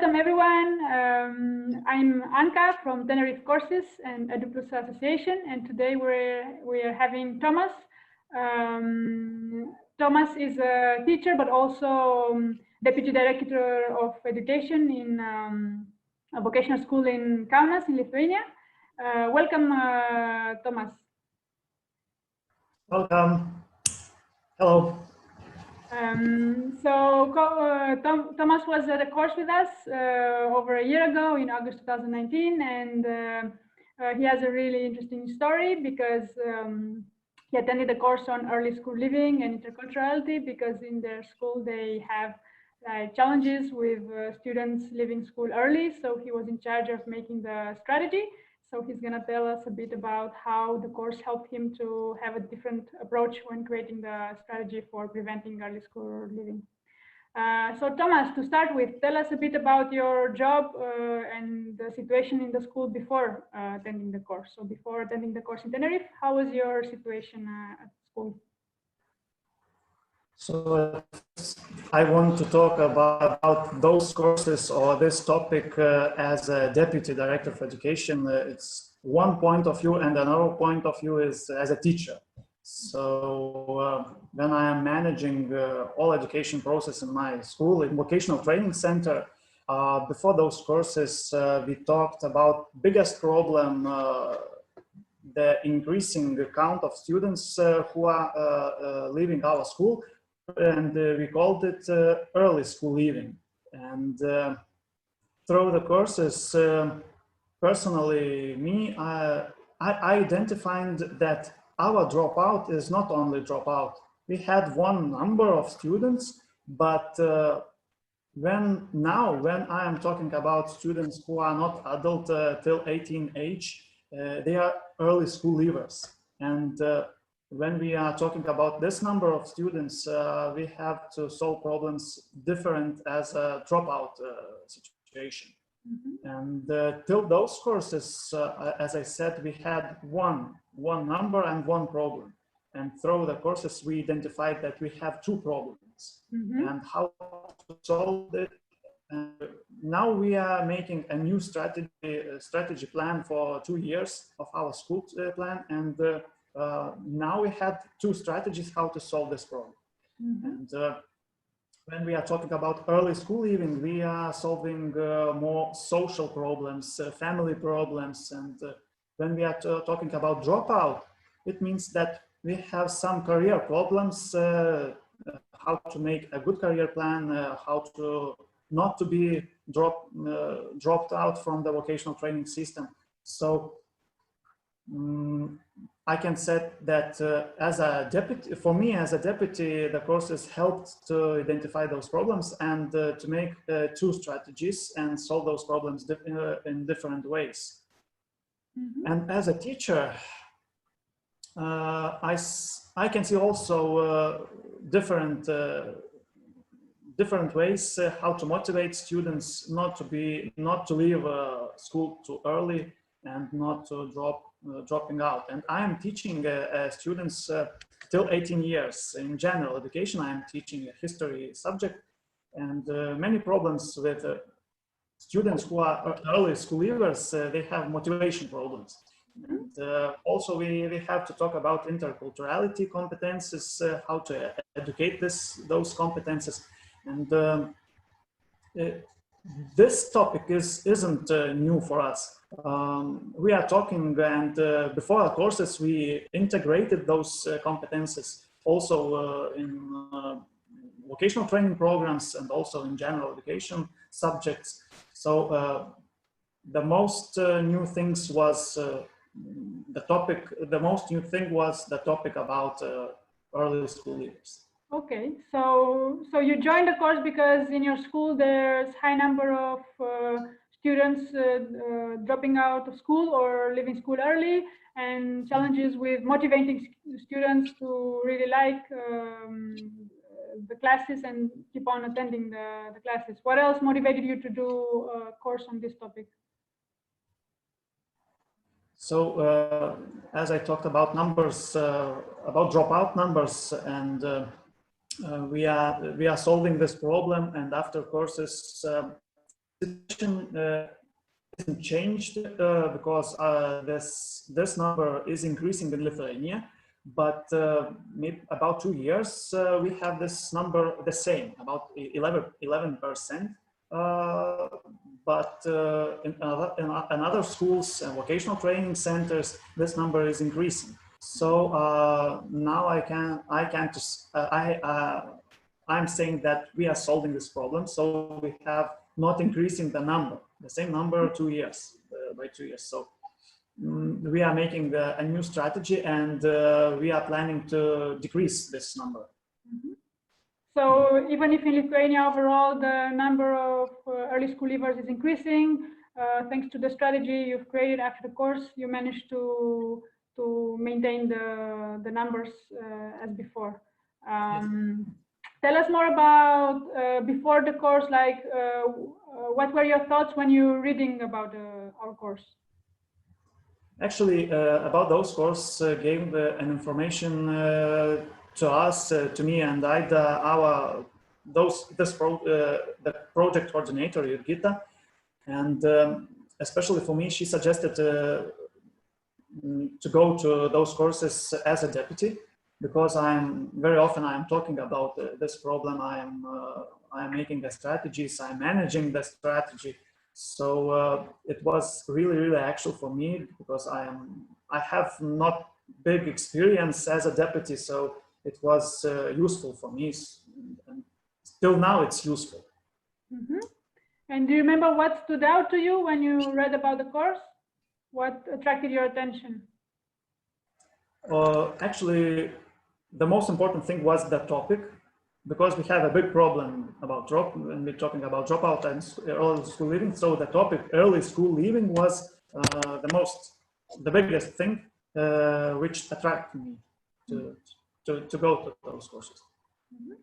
welcome everyone. I'm Anka from Tenerife Courses and EduPlus Association, and today we're having Tomas. Tomas is a teacher, but also Deputy Director of Education in a vocational school in Kaunas in Lithuania. Welcome, Tomas. Welcome. Hello. Tomas was at a course with us over a year ago in August 2019, and he has a really interesting story because he attended a course on early school living and interculturality, because in their school they have challenges with students leaving school early. So he was in charge of making the strategy. So he's going to tell us a bit about how the course helped him to have a different approach when creating the strategy for preventing early school leaving. So Tomas, to start with, tell us a bit about your job and the situation in the school before attending the course. So before attending the course in Tenerife, how was your situation at school? So I want to talk about those courses or this topic as a Deputy Director of Education. It's one point of view, and another point of view is as a teacher. So when I am managing all education process in my school, in Vocational Training Center, before those courses, we talked about biggest problem, the increasing count of students who are leaving our school. And we called it early school leaving. And through the courses, personally, I identified that our dropout is not only dropout. We had one number of students, but when I am talking about students who are not adult till 18 age, they are early school leavers. And when we are talking about this number of students, we have to solve problems different as a dropout situation. Mm-hmm. And till those courses, as I said, we had one number and one problem. And through the courses, we identified that we have two problems. Mm-hmm. And how to solve it. And now we are making a new strategy plan for 2 years of our school plan, and now we had two strategies how to solve this problem. Mm-hmm. And when we are talking about early school leaving, we are solving more social problems, family problems. And when we are talking about dropout, it means that we have some career problems, how to make a good career plan, how to not to be dropped out from the vocational training system. So I can say that as a deputy, for me as a deputy, the courses helped to identify those problems and to make two strategies and solve those problems in different ways. Mm-hmm. And as a teacher, I can see also different ways how to motivate students not to leave school too early and not to dropping out. And I am teaching students till 18 years in general education. I am teaching a history subject, and many problems with students who are early school leavers, they have motivation problems. And also we have to talk about interculturality competences, how to educate those competences. And this topic isn't new for us. We are talking, and before our courses, we integrated those competences also in vocational training programs and also in general education subjects. So the most new things was the most new thing was the topic about early school leavers. Okay, so you joined the course because in your school there's high number of students dropping out of school or leaving school early, and challenges with motivating students to really like the classes and keep on attending the classes. What else motivated you to do a course on this topic? So as I talked about numbers, about dropout numbers, and we are solving this problem. And after courses, situation isn't changed because this number is increasing in Lithuania, but maybe about 2 years we have this number the same, about 11%. But in other schools and vocational training centers, this number is increasing. So now I'm saying that we are solving this problem. So we have not increasing the number, the same number 2 years, by 2 years. So we are making a new strategy, and we are planning to decrease this number. Mm-hmm. So even if in Lithuania overall the number of early school leavers is increasing, thanks to the strategy you've created after the course, you managed to maintain the numbers as before. Yes. Tell us more about before the course, like what were your thoughts when you were reading about our course? Actually, about those course gave an information to us, to me, and I, the project coordinator, Jurgita, and especially for me, she suggested to go to those courses as a deputy, because very often I'm talking about this problem. I'm making the strategies, I'm managing the strategy. So it was really actual for me, because I have not big experience as a deputy, so it was useful for me, and still now it's useful. Mm-hmm. And do you remember what stood out to you when you read about the course? What attracted your attention? Actually, the most important thing was the topic, because we have a big problem about when we're talking about dropout and early school leaving. So the topic early school leaving was the biggest thing which attracted me to go to those courses. Mm-hmm.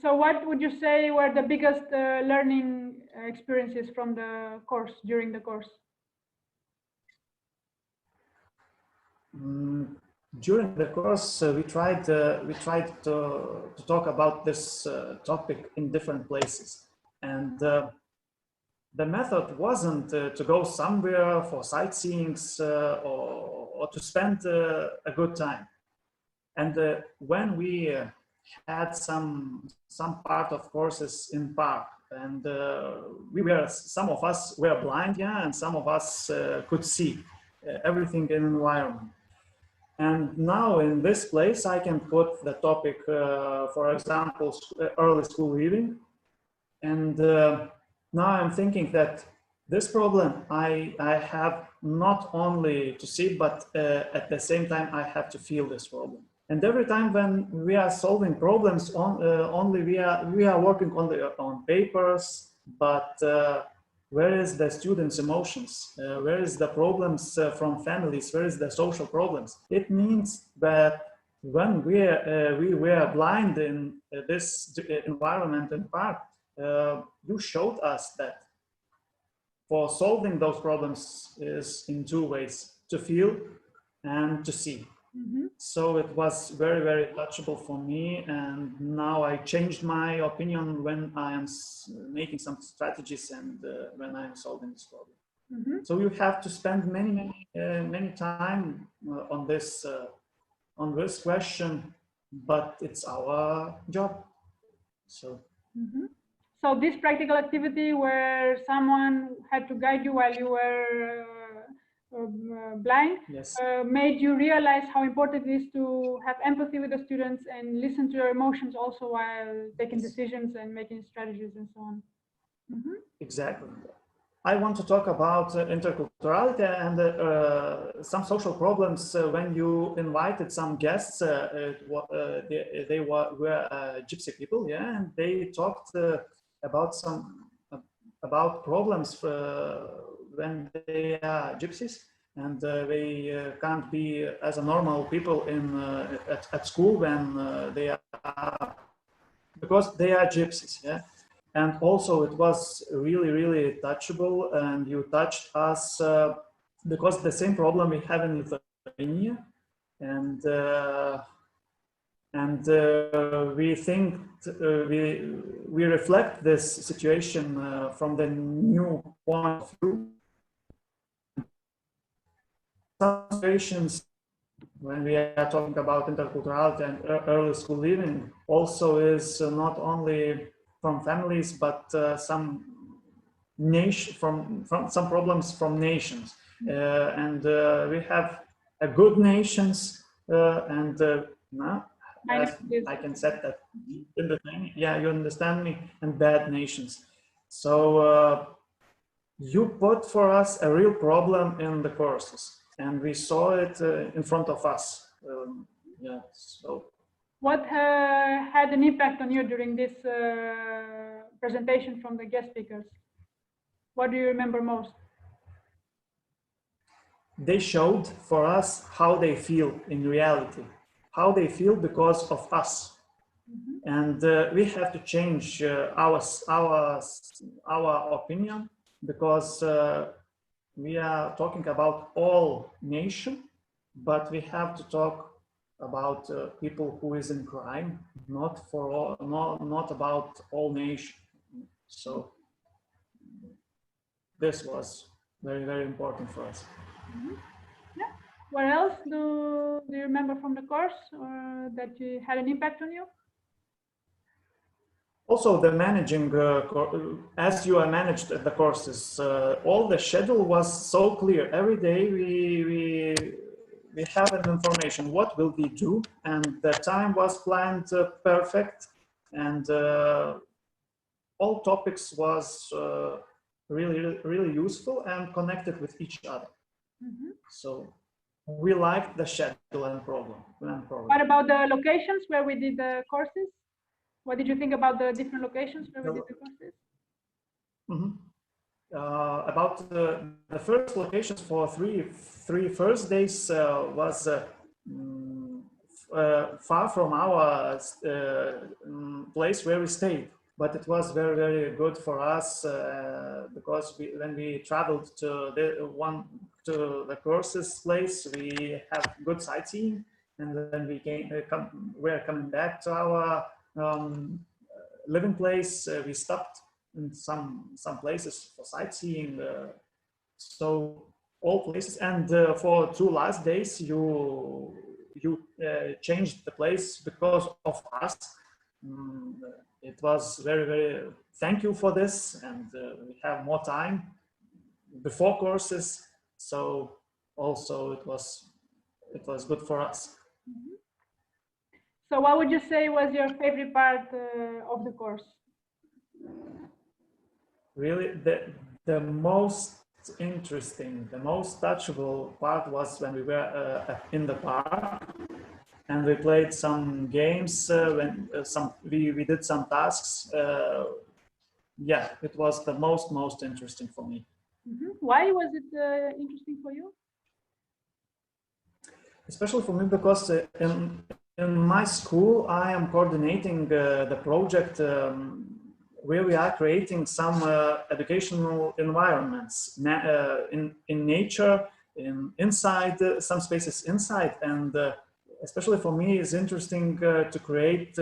So what would you say were the biggest learning experiences from the course, during the course? During the course, we tried to talk about this topic in different places, and the method wasn't to go somewhere for sightseeing or to spend a good time. And when we had some part of courses in park, and some of us were blind, yeah, and some of us could see everything in environment. And now in this place, I can put the topic, for example, early school leaving. And now I'm thinking that this problem I have not only to see, but at the same time, I have to feel this problem. And every time when we are solving problems, only we are working on papers, but where is the students' emotions? Where is the problems from families? Where is the social problems? It means that when we were blind in this environment in park, you showed us that for solving those problems is in two ways: to feel and to see. Mm-hmm. So it was very touchable for me, and now I changed my opinion when I am making some strategies and when I am solving this problem. Mm-hmm. So you have to spend many time on this question, but it's our job. So. Mm-hmm. So this practical activity where someone had to guide you while you were blind, yes, made you realize how important it is to have empathy with the students and listen to their emotions also while taking decisions and making strategies and so on. Mm-hmm. Exactly. I want to talk about interculturality and some social problems when you invited some guests. They were gypsy people, yeah, and they talked about problems when they are gypsies, and they can't be as a normal people at school when they are, because they are gypsies, yeah. And also it was really touchable, and you touched us because the same problem we have in Lithuania, and And we think we reflect this situation from the new point of view. Some situations, when we are talking about interculturality and early school living, also is not only from families, but some nation from some problems from nations, and we have a good nations and as I can set that in the thing. Yeah, you understand me, and bad nations. So you put for us a real problem in the courses, and we saw it in front of us. Yeah. So, what had an impact on you during this presentation from the guest speakers? What do you remember most? They showed for us how they feel in reality, how they feel because of us. And we have to change our opinion, because we are talking about all nation, but we have to talk about people who is in crime, not for all, not about all nation. So this was very, very important for us. Yeah. What else do you remember from the course, or that had an impact on you? Also, the managing, as you are managed at the courses, all the schedule was so clear. Every day we have an information what will we do, and the time was planned perfect, and all topics was really useful and connected with each other. So we liked the schedule and program. What about the locations where we did the courses? What did you think about the different locations where we did the courses? About the first locations for three first days was far from our place where we stayed, but it was very, very good for us because when we traveled to the courses place, we have good sightseeing, and then we're coming back to our living place. We stopped in some places for sightseeing. So all places, and for 2 last days you changed the place because of us. It was very, very thank you for this, and we have more time before courses, so also it was good for us. So what would you say was your favorite part of the course? Really, the most interesting, the most touchable part was when we were in the park, and we played some games. We did some tasks. Yeah, it was the most interesting for me. Why was it interesting for you? Especially for me because in my school I am coordinating the project where we are creating some educational environments in nature, inside some spaces inside, and especially for me it's interesting to create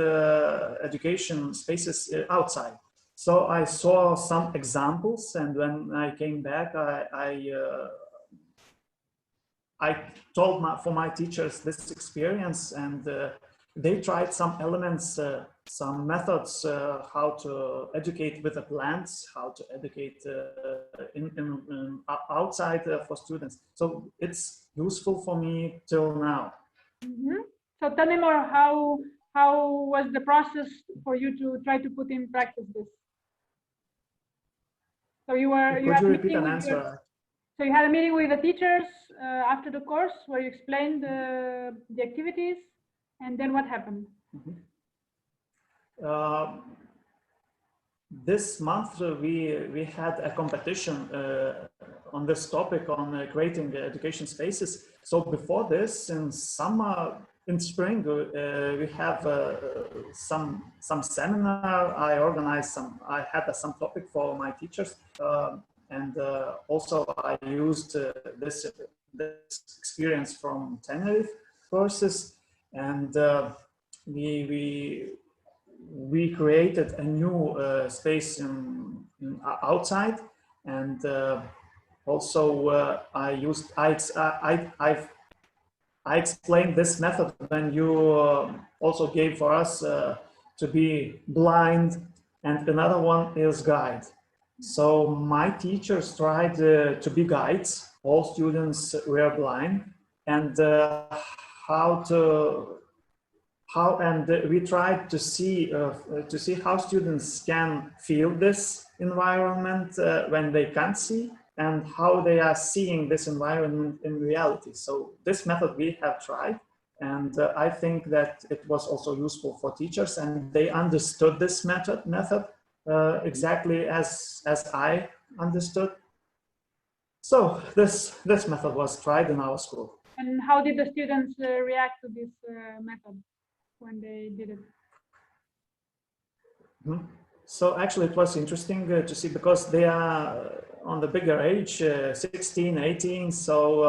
education spaces outside. So I saw some examples, and when I came back, I told for my teachers this experience, and they tried some elements, some methods, how to educate with the plants, how to educate outside for students. So it's useful for me till now. So tell me more, how was the process for you to try to put in practice this? So Could you repeat an answer? So you had a meeting with the teachers after the course where you explained the activities, and then what happened? This month we had a competition on this topic on creating education spaces. So before this, in summer, in spring, we have some seminar. I organized I had some topic for my teachers, and also I used this experience from Tenerife courses, and we created a new space outside, and also I explained this method when you also gave for us to be blind, and another one is guide. So my teachers tried to be guides. All students were blind, and we tried to see how students can feel this environment when they can't see, and how they are seeing this environment in reality. So this method we have tried, and I think that it was also useful for teachers, and they understood this method exactly as I understood. So this method was tried in our school. And how did the students react to this method when they did it? Mm-hmm. So actually it was interesting to see, because they are on the bigger age, 16, 18. So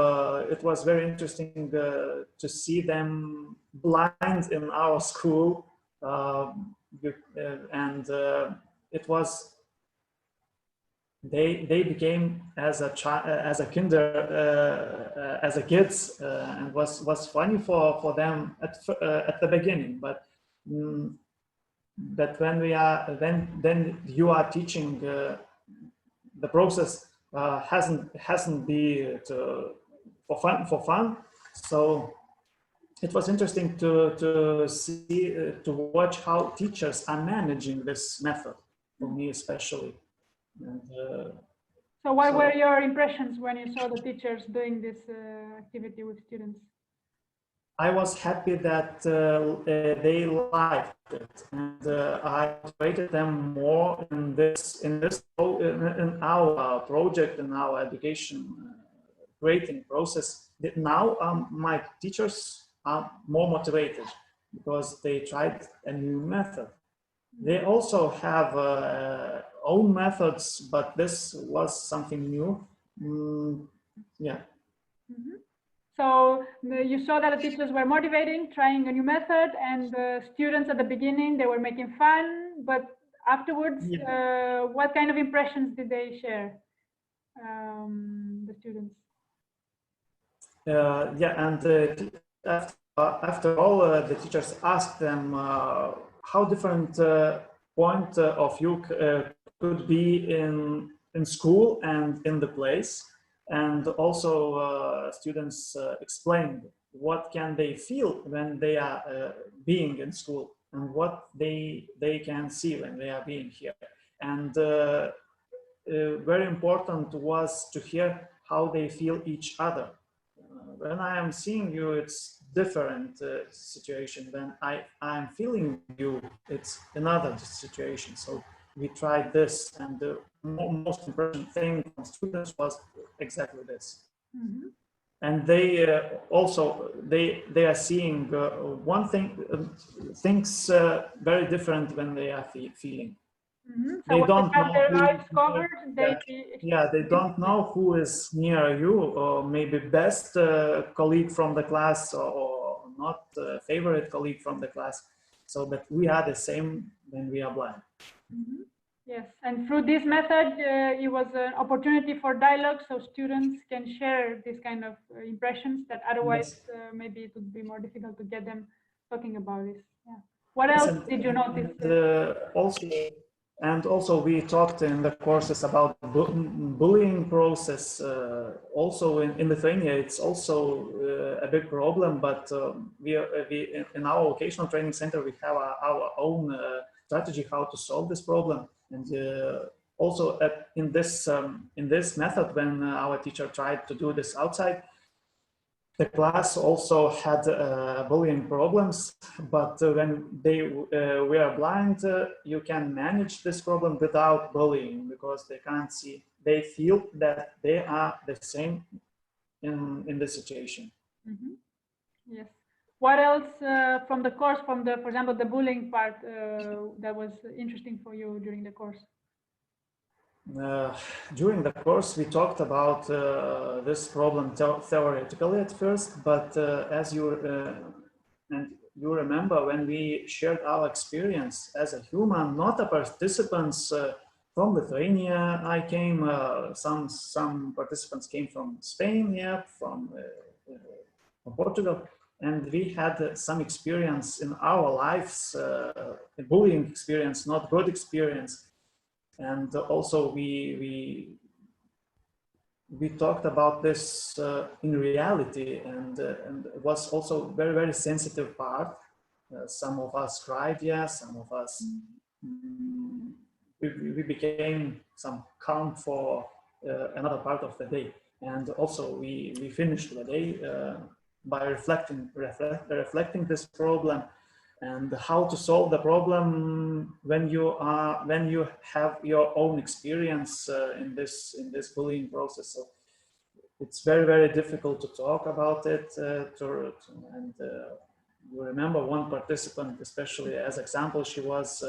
it was very interesting to see them blind in our school. And it was, they became as a kids, and was funny for them at the beginning, but when we are then you are teaching, the process hasn't been for fun. So it was interesting to see to watch how teachers are managing this method, for me especially. And, so what were your impressions when you saw the teachers doing this activity with students? I was happy that they liked it, and I motivated them more in our project, in our education creating process. Now my teachers are more motivated because they tried a new method. They also have own methods, but this was something new. Yeah. Mm-hmm. So you saw that the teachers were motivating, trying a new method, and the students at the beginning, they were making fun, but afterwards, yeah. What kind of impressions did they share, the students? Yeah, and after all, the teachers asked them how different point of view could be in school and in the place. And also students explained what can they feel when they are being in school, and what they can see when they are being here. And very important was to hear how they feel each other. When I am seeing you, it's different situation. When I'm feeling you, it's another situation. So we tried this, and the most important thing from students was exactly this. Mm-hmm. And they also they are seeing one thing, things very different when they are feeling. Mm-hmm. So they don't know their eyes covered. They don't know who is near you, or maybe best colleague from the class, or not favorite colleague from the class. So that we are the same when we are blind. Mm-hmm. Yes, and through this method, it was an opportunity for dialogue, so students can share this kind of impressions that otherwise maybe it would be more difficult to get them talking about this. Yeah. What else did you notice? Also, we talked in the courses about bullying process. Also in Lithuania, it's also a big problem. But we in our vocational training center, we have our own strategy how to solve this problem. And also in this method, when our teacher tried to do this outside, the class also had bullying problems, but when they were blind, you can manage this problem without bullying, because they can't see. They feel that they are the same in the situation. Mm-hmm. Yes. What else from the course, for example, the bullying part, that was interesting for you during the course? During the course, we talked about this problem theoretically at first, but as you and you remember when we shared our experience as a human, not a participants from Lithuania. I came, some participants came from Spain, yeah, from Portugal, and we had some experience in our lives, a bullying experience, not good experience. And also we talked about this in reality, and it was also very, very sensitive part. Some of us cried, yeah, some of us, we became some calm for another part of the day. And also we finished the day by reflecting this problem and how to solve the problem when you have your own experience in this bullying process. So it's very, very difficult to talk about it. And you remember one participant, especially as example, she was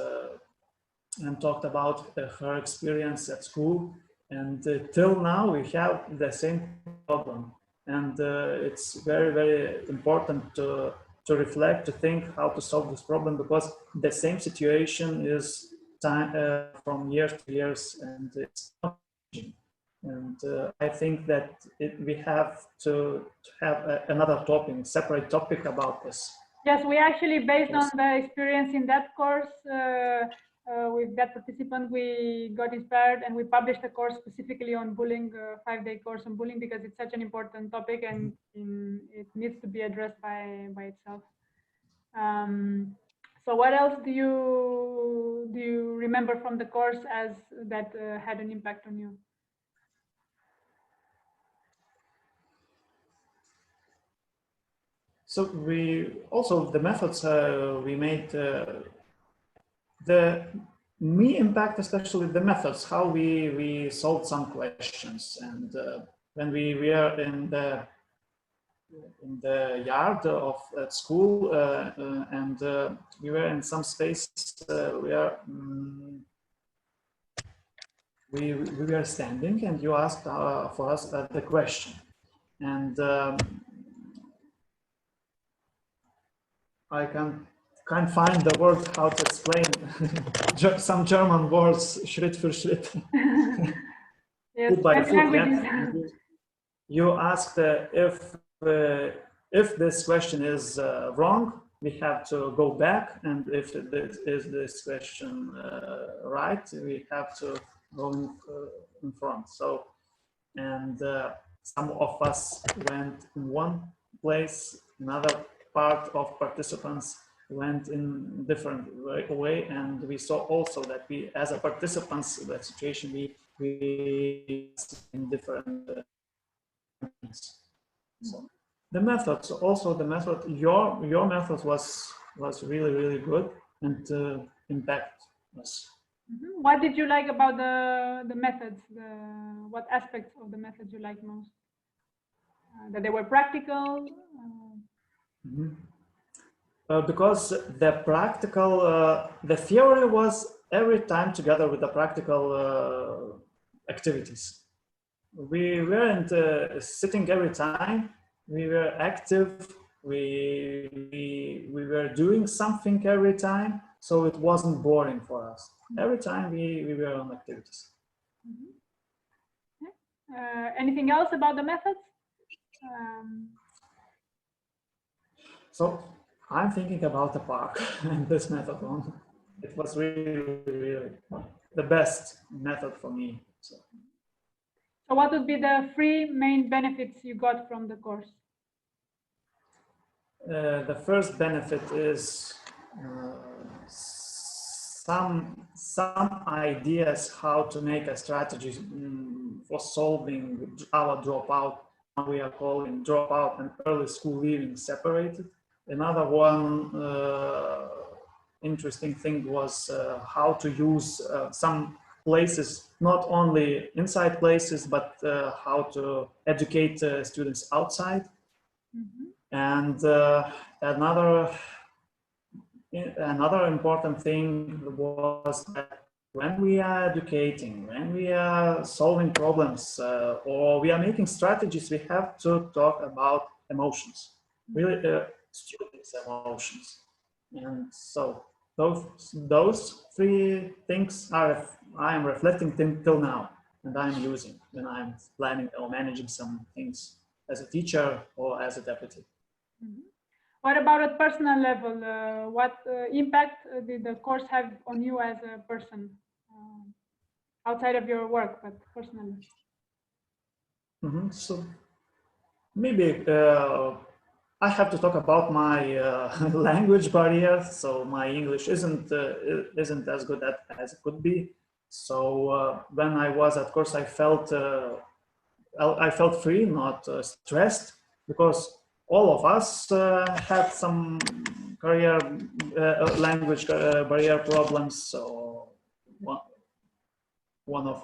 and talked about her experience at school, and till now we have the same problem. And it's very, very important to reflect, to think how to solve this problem, because the same situation is from years to years, and it's not changing. And I think that we have to have another topic, separate topic about this. Yes, we actually, based on the experience in that course, with that participant, we got inspired and we published a course specifically on bullying, 5-day course on bullying, because it's such an important topic and it needs to be addressed by itself. So what else do you remember from the course as that had an impact on you? So we also, the methods we made, the me impact, especially the methods, how we solved some questions. And when we were in the yard of at school, and we were in some spaces where we were standing, and you asked for us the question. And I can't find the word how to explain some German words, Schritt für Schritt. Yes, foot by foot. Yeah. You asked if this question is wrong, we have to go back, and if this question right, we have to go in front. So, and some of us went in one place, another part of participants went in different way, and we saw also that we, as a participants, the situation we in different so the methods, also the method, your method was really, really good and impact us. What did you like about the methods? What aspects of the methods you liked most? That they were practical? Because the practical, the theory was every time together with the practical activities. We weren't sitting every time. We were active. We were doing something every time, so it wasn't boring for us. Every time we were on activities. Anything else about the methods? So I'm thinking about the park and this method one. It was really, really the best method for me. So what would be the 3 main benefits you got from the course? The first benefit is some ideas how to make a strategy for solving our dropout. We are calling dropout and early school leaving separated. Another one interesting thing was how to use some places, not only inside places, but how to educate students outside. And another important thing was that when we are educating, when we are solving problems, or we are making strategies, we have to talk about emotions. Really, students' emotions. And so those three things I am reflecting till now, and I'm using when I'm planning or managing some things as a teacher or as a deputy. Mm-hmm. What about at personal level? What impact did the course have on you as a person, outside of your work, but personally? Mm-hmm. So maybe I have to talk about my language barrier. So my English isn't as good as it could be. So when I was at course, I felt free, not stressed, because all of us had some career language barrier problems. So one of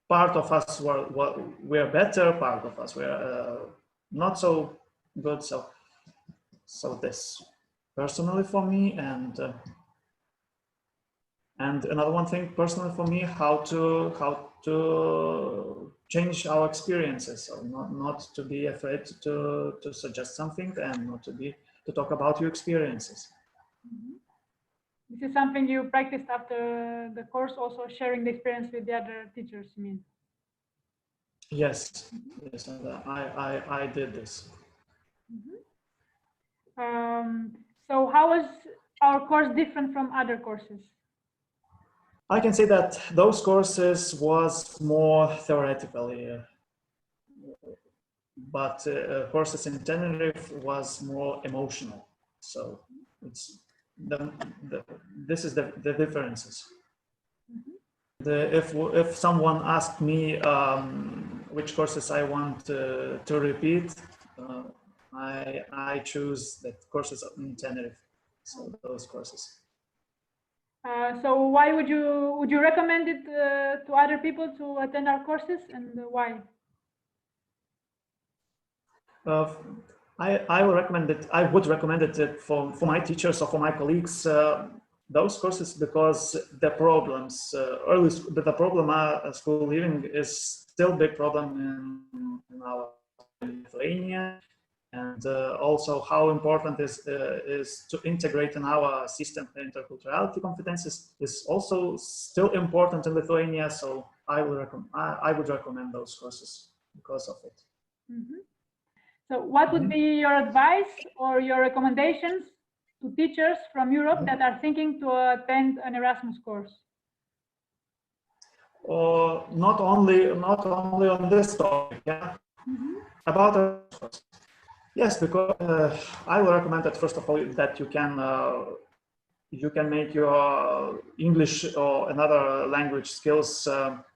part of us were better, part of us were not so good. So this personally for me, and another one thing personally for me, how to change our experiences, or not to be afraid to suggest something, and not to talk about your experiences. Mm-hmm. This is something you practiced after the course, also sharing the experience with the other teachers, you mean? Yes, yes, and I did this. Mm-hmm. So how was our course different from other courses? I can say that those courses was more theoretically, but courses in Tenerife was more emotional. So it's this is the differences. Mm-hmm. If someone asked me which courses I want to repeat, I choose the courses in Tenerife. So those courses. So why would you recommend it to other people to attend our courses, and why? Uh, I will recommend it. I would recommend it for my teachers or for my colleagues. Those courses, because the problems the problem school living is still a big problem in our Lithuania, and also how important is to integrate in our system interculturality competences is also still important in Lithuania. So I would recommend those courses because of it. Mm-hmm. So what would be your advice or your recommendations to teachers from Europe that are thinking to attend an Erasmus course? Or not only on this topic, yeah. Mm-hmm. About Erasmus. Yes, because I will recommend that first of all that you can make your English or another language skills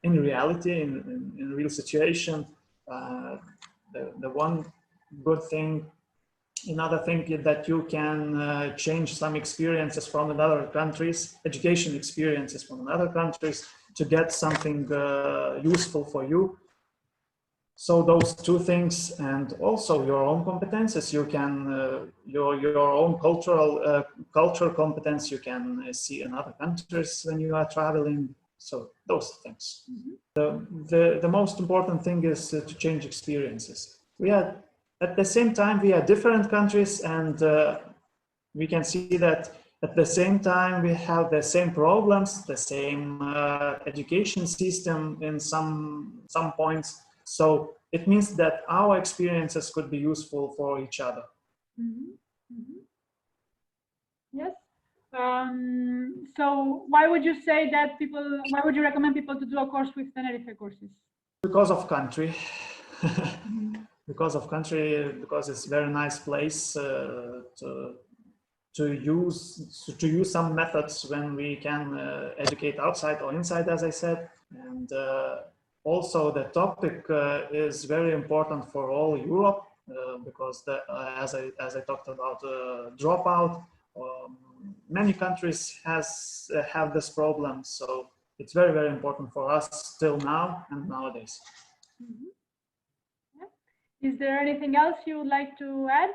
in reality, in real situation. The one good thing, another thing is that you can change some experiences from other countries, education experiences from other countries, to get something useful for you. So those two things, and also your own competences, you can your own cultural competence, you can see in other countries when you are traveling. So those things. Mm-hmm. The most important thing is to change experiences. We are at the same time we are different countries, and we can see that at the same time we have the same problems, the same education system in some points. So it means that our experiences could be useful for each other. Mm-hmm. Mm-hmm. Yes. So why would you say that why would you recommend people to do a course with Tenerife courses? Because of country. Because of country, because it's a very nice place to use some methods when we can educate outside or inside, as I said. And also the topic is very important for all Europe because as I talked about dropout, many countries have this problem. So it's very, very important for us still now and nowadays. Mm-hmm. Yeah. Is there anything else you would like to add,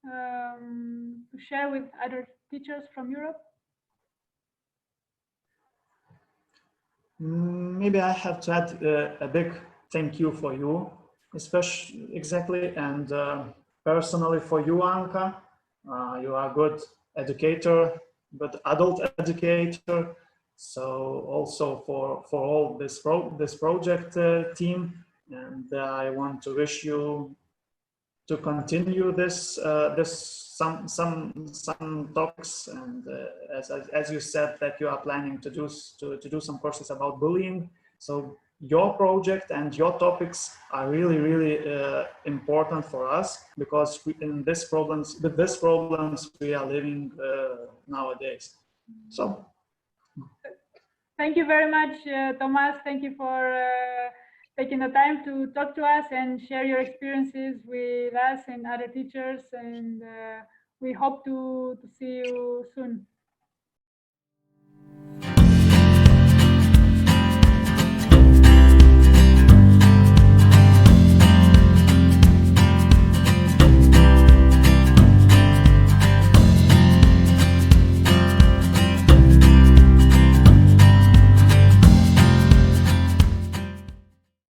to share with other teachers from Europe? Maybe I have to add a big thank you for you, especially exactly, and personally for you, Anka, You are a good educator, good adult educator. So also for all this project team, and I want to wish you to continue this some topics, and as you said that you are planning to do some courses about bullying. So your project and your topics are really important for us, because with these problems we are living nowadays. So thank you very much, Tomas. Thank you for taking the time to talk to us and share your experiences with us and other teachers, and we hope to see you soon.